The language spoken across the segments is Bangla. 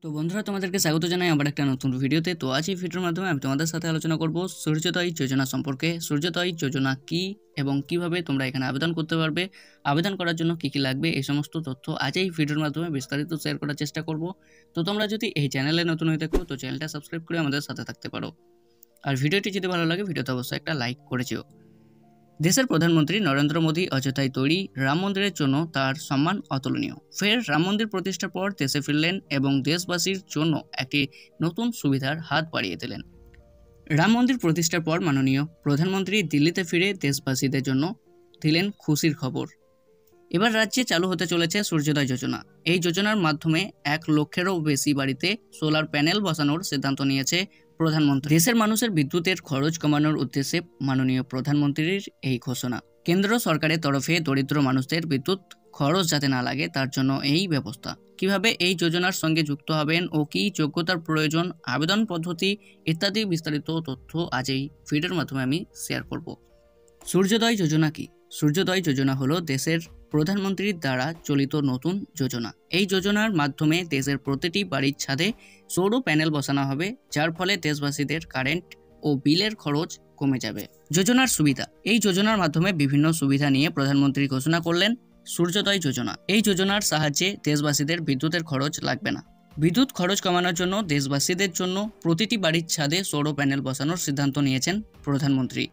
তো বন্ধুরা তোমাদেরকে স্বাগত জানাই আবার একটা নতুন ভিডিওতে। তো আজ এই ভিডিওর মাধ্যমে আমি তোমাদের সাথে আলোচনা করব সূর্যোদয় যোজনা সম্পর্কে। সূর্যোদয় যোজনা কি এবং কিভাবে তোমরা এখানে আবেদন করতে পারবে, আবেদন করার জন্য কি কি লাগবে, এই সমস্ত তথ্য আজ এই ভিডিওর মাধ্যমে বিস্তারিত শেয়ার করার চেষ্টা করব। তো তোমরা যদি এই চ্যানেলে নতুন হয়ে থাকো তো চ্যানেলটা সাবস্ক্রাইব করে আমাদের সাথে থাকতে পারো। আর ভিডিওটি যদি ভালো লাগে ভিডিওতে অবশ্যই একটা লাইক করে যেও। দেশের প্রধানমন্ত্রী নরেন্দ্র মোদী অযোধ্যায় তৈরি রাম মন্দিরের জন্য তার সম্মান অতুলনীয়। ফের রাম মন্দির প্রতিষ্ঠার পর দেশে ফিরলেন এবং দেশবাসীর জন্য একটি নতুন সুবিধার হাত বাড়িয়ে দিলেন। রাম মন্দির প্রতিষ্ঠার পর মাননীয় প্রধানমন্ত্রী দিল্লিতে ফিরে দেশবাসীদের জন্য দিলেন খুশির খবর। এবার রাজ্যে চালু হতে চলেছে সূর্যোদয় যোজনা। এই যোজনার মাধ্যমে 1 লক্ষেরও বেশি বাড়িতে সোলার প্যানেল বসানোর সিদ্ধান্ত নিয়েছে প্রধানমন্ত্রী। দেশের মানুষের বিদ্যুতের খরচ কমানোর উদ্দেশ্যে মাননীয় প্রধানমন্ত্রীর এই ঘোষণা। কেন্দ্র সরকারের তরফে দরিদ্র মানুষদের বিদ্যুৎ খরচ যাতে না লাগে তার জন্য এই ব্যবস্থা। কিভাবে এই যোজনার সঙ্গে যুক্ত হবেন ও কী যোগ্যতার প্রয়োজন, আবেদন পদ্ধতি ইত্যাদি বিস্তারিত তথ্য আজ এই ভিডিওর মাধ্যমে আমি শেয়ার করব। সূর্যোদয় যোজনা কি? সূর্যোদয় যোজনা হলো দেশের প্রধানমন্ত্রীর দ্বারা চলিত নতুন যোজনা। এই যোজনার মাধ্যমে দেশের প্রতিটি বাড়ির ছাদে সৌর প্যানেল বসানো হবে, যার ফলে দেশবাসীদের কারেন্ট ও বিলের খরচ কমে যাবে। যোজনার সুবিধা। এই যোজনার মাধ্যমে বিভিন্ন সুবিধা নিয়ে প্রধানমন্ত্রী ঘোষণা করলেন সূর্যোদয় যোজনা। এই যোজনার সাহায্যে দেশবাসীদের বিদ্যুতের খরচ লাগবে না। বিদ্যুৎ খরচ কমানোর জন্য দেশবাসীদের জন্য প্রতিটি বাড়ির ছাদে সৌর প্যানেল বসানোর সিদ্ধান্ত নিয়েছেন প্রধানমন্ত্রী।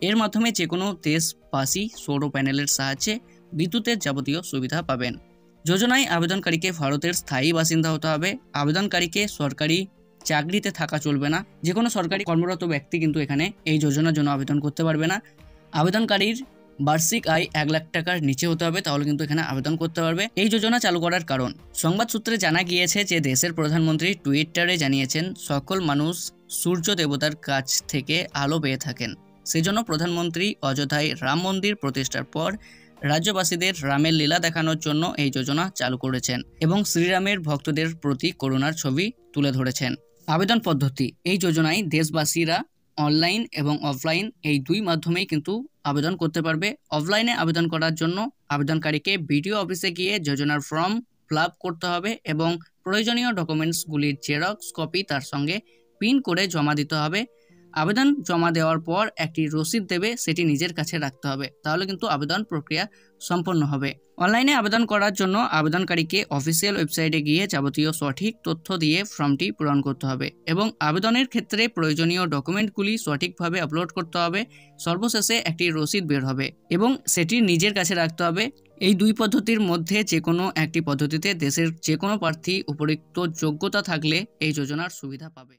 এর মাধ্যমে যে কোনো দেশবাসী সৌর প্যানেলের সাহায্যে বিদ্যুতের যাবতীয় সুবিধা পাবেন। যোজনায় আবেদনকারীকে ভারতের স্থায়ী বাসিন্দা হতে হবে। আবেদনকারীকে সরকারি চাকরিতে থাকা চলবে না। যে কোনো সরকারি কর্মরত ব্যক্তি কিন্তু এখানে এই যোজনার জন্য আবেদন করতে পারবে না। আবেদনকারীর বার্ষিক আয় 1 লাখ টাকার নিচে হতে হবে, তাহলে কিন্তু এখানে আবেদন করতে পারবে। এই যোজনা চালু করার কারণ। সংবাদ সূত্রে জানা গিয়েছে যে দেশের প্রধানমন্ত্রী টুইটারে জানিয়েছেন সকল মানুষ সূর্য দেবতার কাছ থেকে আলো পেয়ে থাকেন। সেজন্য প্রধানমন্ত্রী অযোধ্যায় রাম মন্দির প্রতিষ্ঠার পর রাজ্যবাসীদের রামের লীলা দেখানোর জন্য এই যোজনা চালু করেছেন এবং শ্রীরামের ভক্তদের প্রতি করুণার ছবি তুলে ধরেছেন। আবেদন পদ্ধতি। এই যোজনায় দেশবাসীরা অনলাইন এবং অফলাইন এই দুই মাধ্যমেই কিন্তু আবেদন করতে পারবে। অফলাইনে আবেদন করার জন্য আবেদনকারীকে বিডিও অফিসে গিয়ে যোজনার ফর্ম ফিল আপ করতে হবে এবং প্রয়োজনীয় ডকুমেন্টসগুলির জেরক্স কপি তার সঙ্গে প্রিন্ট করে জমা দিতে হবে। আবেদন জমা দেওয়ার পর একটি রসিদ দেবে, সেটি নিজের কাছে রাখতে হবে, তাহলে কিন্তু আবেদন প্রক্রিয়া সম্পন্ন হবে। অনলাইনে আবেদন করার জন্য আবেদনকারীকে অফিসিয়াল ওয়েবসাইটে গিয়ে যাবতীয় সঠিক তথ্য দিয়ে ফর্মটি পূরণ করতে হবে এবং আবেদনের ক্ষেত্রে প্রয়োজনীয় ডকুমেন্টগুলি সঠিকভাবে আপলোড করতে হবে। সর্বশেষে একটি রসিদ বের হবে এবং সেটি নিজের কাছে রাখতে হবে। এই দুই পদ্ধতির মধ্যে যে কোনো একটি পদ্ধতিতে দেশের যে কোনো প্রার্থী উপরিক্ত যোগ্যতা থাকলে এই যোজনার সুবিধা পাবে।